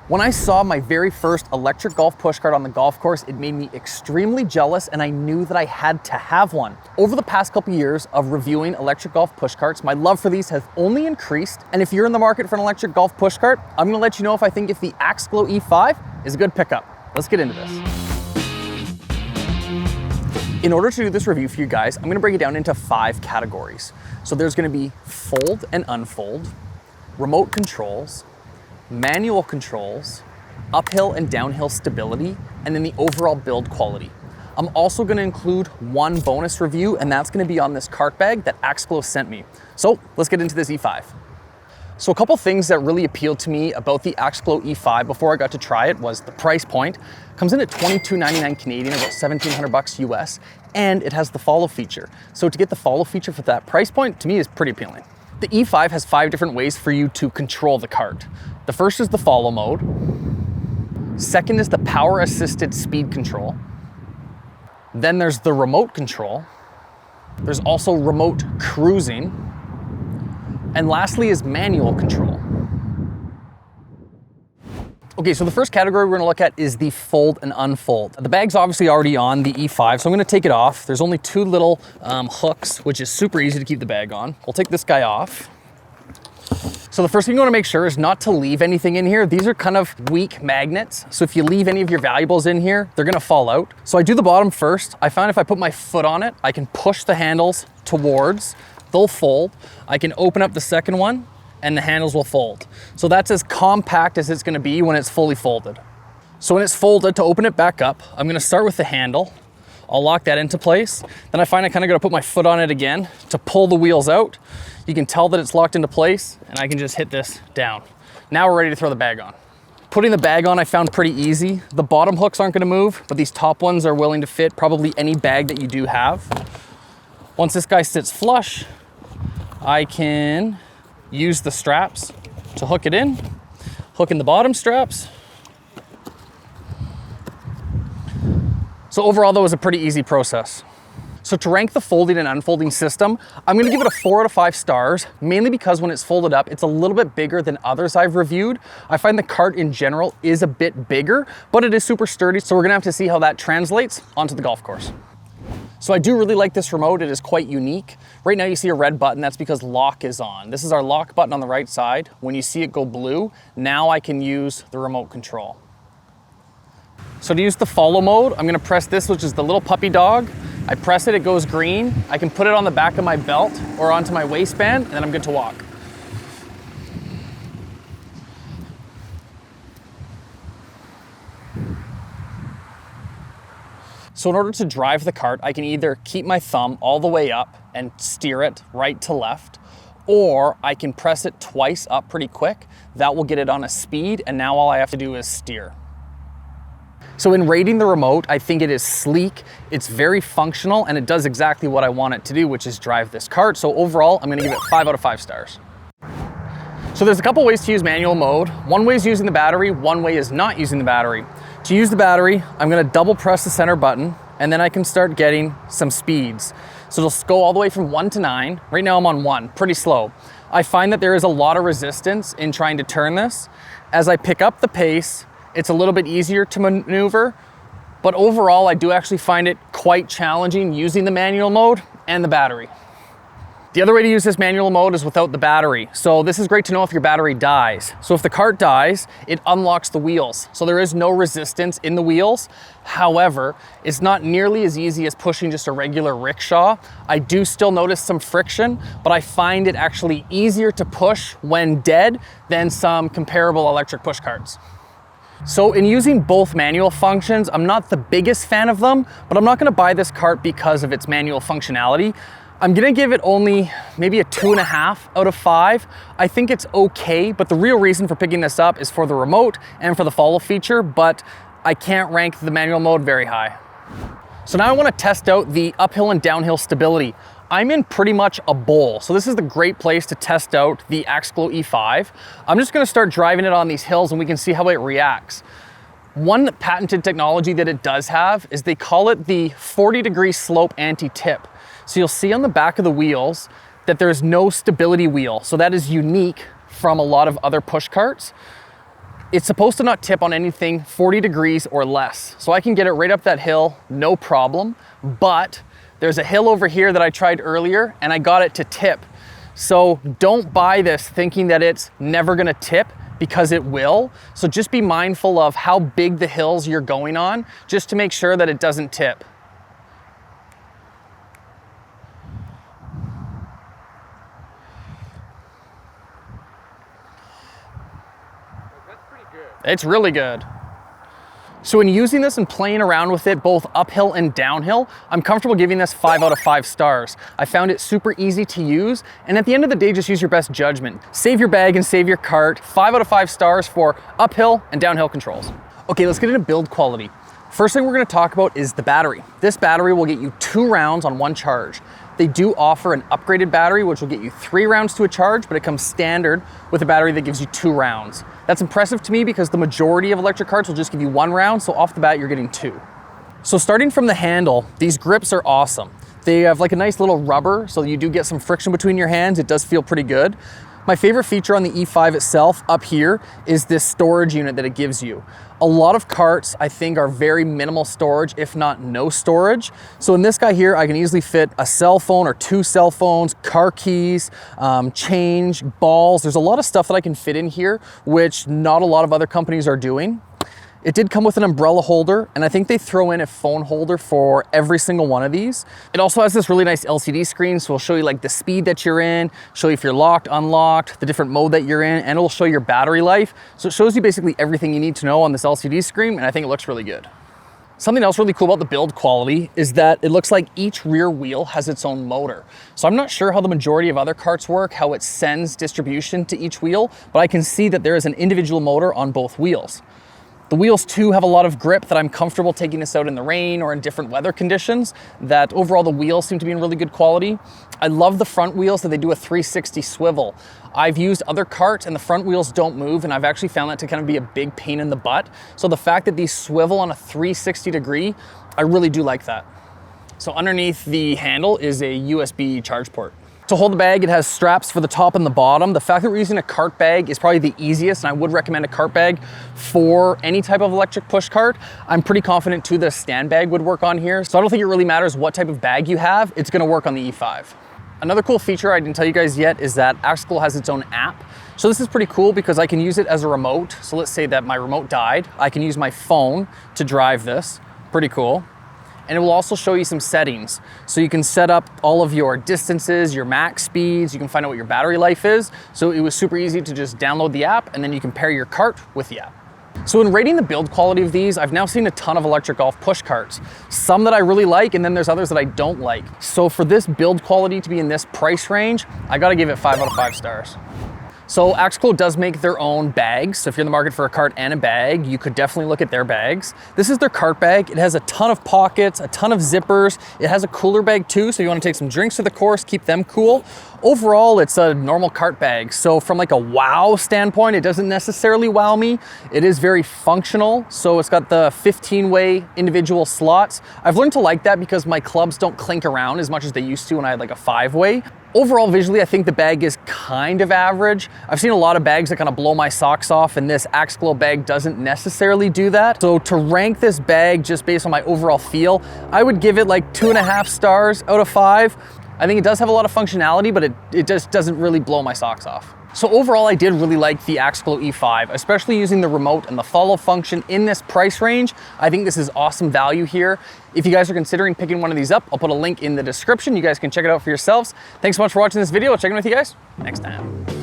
When I saw my very first electric golf pushcart on the golf course, it made me extremely jealous and I knew that I had to have one. Over the past couple years of reviewing electric golf pushcarts, my love for these has only increased. And if you're in the market for an electric golf pushcart, I'm gonna let you know if I think if the Axglo E5 is a good pickup. Let's get into this. In order to do this review for you guys, I'm gonna break it down into 5 categories. So there's gonna be fold and unfold, remote controls, manual controls, uphill and downhill stability, and then the overall build quality. I'm also gonna include one bonus review, and that's gonna be on this cart bag that Axglo sent me. So let's get into this E5. So a couple things that really appealed to me about the Axglo E5 before I got to try it was the price point. Comes in at $22.99 Canadian, about 1,700 bucks US, and it has the follow feature. So to get the follow feature for that price point, to me is pretty appealing. The E5 has 5 different ways for you to control the cart. The first is the follow mode. Second is the power assisted speed control. Then there's the remote control. There's also remote cruising. And lastly is manual control. Okay, so the first category we're gonna look at is the fold and unfold. The bag's obviously already on the E5, so I'm gonna take it off. There's only 2 little hooks, which is super easy to keep the bag on. We'll take this guy off. So the first thing you wanna make sure is not to leave anything in here. These are kind of weak magnets. So if you leave any of your valuables in here, they're gonna fall out. So I do the bottom first. I found if I put my foot on it, I can push the handles towards, they'll fold. I can open up the second one and the handles will fold. So that's as compact as it's gonna be when it's fully folded. So when it's folded, to open it back up, I'm gonna start with the handle. I'll lock that into place. Then I find I kind of gotta put my foot on it again to pull the wheels out. You can tell that it's locked into place and I can just hit this down. Now we're ready to throw the bag on. Putting the bag on I found pretty easy. The bottom hooks aren't gonna move, but these top ones are willing to fit probably any bag that you do have. Once this guy sits flush, I can use the straps to hook it in, hook in the bottom straps. So overall, that was a pretty easy process. So to rank the folding and unfolding system, I'm gonna give it a 4 out of 5 stars, mainly because when it's folded up, it's a little bit bigger than others I've reviewed. I find the cart in general is a bit bigger, but it is super sturdy, so we're gonna have to see how that translates onto the golf course. So I do really like this remote. It is quite unique. Right now you see a red button, that's because lock is on. This is our lock button on the right side. When you see it go blue, now I can use the remote control. So to use the follow mode, I'm gonna press this, which is the little puppy dog. I press it, it goes green. I can put it on the back of my belt or onto my waistband, and then I'm good to walk. So in order to drive the cart, I can either keep my thumb all the way up and steer it right to left, or I can press it twice up pretty quick. That will get it on a speed, and now all I have to do is steer. So in rating the remote, I think it is sleek, it's very functional, and it does exactly what I want it to do, which is drive this cart. So overall, I'm gonna give it 5 out of 5 stars. So there's a couple ways to use manual mode. One way is using the battery, one way is not using the battery. To use the battery, I'm gonna double press the center button, and then I can start getting some speeds. So it'll go all the way from 1 to 9. Right now I'm on 1, pretty slow. I find that there is a lot of resistance in trying to turn this. As I pick up the pace, it's a little bit easier to maneuver, but overall I do actually find it quite challenging using the manual mode and the battery. The other way to use this manual mode is without the battery. So this is great to know if your battery dies. So if the cart dies, it unlocks the wheels. So there is no resistance in the wheels. However, it's not nearly as easy as pushing just a regular rickshaw. I do still notice some friction, but I find it actually easier to push when dead than some comparable electric push carts. So in using both manual functions, I'm not the biggest fan of them, but I'm not gonna buy this cart because of its manual functionality. I'm gonna give it only maybe a 2.5 out of 5. I think it's okay, but the real reason for picking this up is for the remote and for the follow feature, but I can't rank the manual mode very high. So now I wanna test out the uphill and downhill stability. I'm in pretty much a bowl, so this is the great place to test out the Axglo E5. I'm just gonna start driving it on these hills and we can see how it reacts. One patented technology that it does have is they call it the 40-degree slope anti-tip. So you'll see on the back of the wheels that there's no stability wheel. So that is unique from a lot of other push carts. It's supposed to not tip on anything 40 degrees or less. So I can get it right up that hill, no problem. But there's a hill over here that I tried earlier and I got it to tip. So don't buy this thinking that it's never gonna tip, because it will. So just be mindful of how big the hills you're going on, just to make sure that it doesn't tip. That's pretty good. It's really good. So in using this and playing around with it, both uphill and downhill, I'm comfortable giving this 5 out of 5 stars. I found it super easy to use, and at the end of the day, just use your best judgment. Save your bag and save your cart. 5 out of 5 stars for uphill and downhill controls. Okay, let's get into build quality. First thing we're gonna talk about is the battery. This battery will get you 2 rounds on 1 charge. They do offer an upgraded battery, which will get you 3 rounds to a charge, but it comes standard with a battery that gives you 2 rounds. That's impressive to me because the majority of electric carts will just give you 1 round, so off the bat, you're getting 2. So starting from the handle, these grips are awesome. They have like a nice little rubber, so you do get some friction between your hands. It does feel pretty good. My favorite feature on the E5 itself up here is this storage unit that it gives you. A lot of carts, I think, are very minimal storage, if not no storage. So in this guy here, I can easily fit a cell phone or 2 cell phones, car keys, change, balls. There's a lot of stuff that I can fit in here, which not a lot of other companies are doing. It did come with an umbrella holder, and I think they throw in a phone holder for every single one of these. It also has this really nice LCD screen, so it'll show you like the speed that you're in, show you if you're locked, unlocked, the different mode that you're in, and it'll show your battery life. So it shows you basically everything you need to know on this LCD screen, and I think it looks really good. Something else really cool about the build quality is that it looks like each rear wheel has its own motor. So I'm not sure how the majority of other carts work, how it sends distribution to each wheel, but I can see that there is an individual motor on both wheels. The wheels too have a lot of grip that I'm comfortable taking this out in the rain or in different weather conditions, that overall the wheels seem to be in really good quality. I love the front wheels that they do a 360 swivel. I've used other carts and the front wheels don't move, and I've actually found that to kind of be a big pain in the butt. So the fact that these swivel on a 360 degree, I really do like that. So underneath the handle is a USB charge port. To hold the bag, it has straps for the top and the bottom. The fact that we're using a cart bag is probably the easiest, and I would recommend a cart bag for any type of electric push cart. I'm pretty confident too that a stand bag would work on here. So I don't think it really matters what type of bag you have, it's gonna work on the E5. Another cool feature I didn't tell you guys yet is that Axglo has its own app. So this is pretty cool because I can use it as a remote. So let's say that my remote died. I can use my phone to drive this. Pretty cool. And it will also show you some settings. So you can set up all of your distances, your max speeds, you can find out what your battery life is. So it was super easy to just download the app and then you can pair your cart with the app. So in rating the build quality of these, I've now seen a ton of electric golf push carts. Some that I really like, and then there's others that I don't like. So for this build quality to be in this price range, I gotta give it 5 out of 5 stars. So Axglo does make their own bags. So if you're in the market for a cart and a bag, you could definitely look at their bags. This is their cart bag. It has a ton of pockets, a ton of zippers. It has a cooler bag too, so you want to take some drinks to the course, keep them cool. Overall, it's a normal cart bag. So from like a wow standpoint, it doesn't necessarily wow me. It is very functional. So it's got the 15-way individual slots. I've learned to like that because my clubs don't clink around as much as they used to when I had like a 5-way. Overall, visually, I think the bag is kind of average. I've seen a lot of bags that kind of blow my socks off, and this Axglo bag doesn't necessarily do that. So to rank this bag just based on my overall feel, I would give it like 2.5 stars out of 5. I think it does have a lot of functionality, but it just doesn't really blow my socks off. So overall, I did really like the Axglo E5, especially using the remote and the follow function in this price range. I think this is awesome value here. If you guys are considering picking one of these up, I'll put a link in the description. You guys can check it out for yourselves. Thanks so much for watching this video. I'll check in with you guys next time.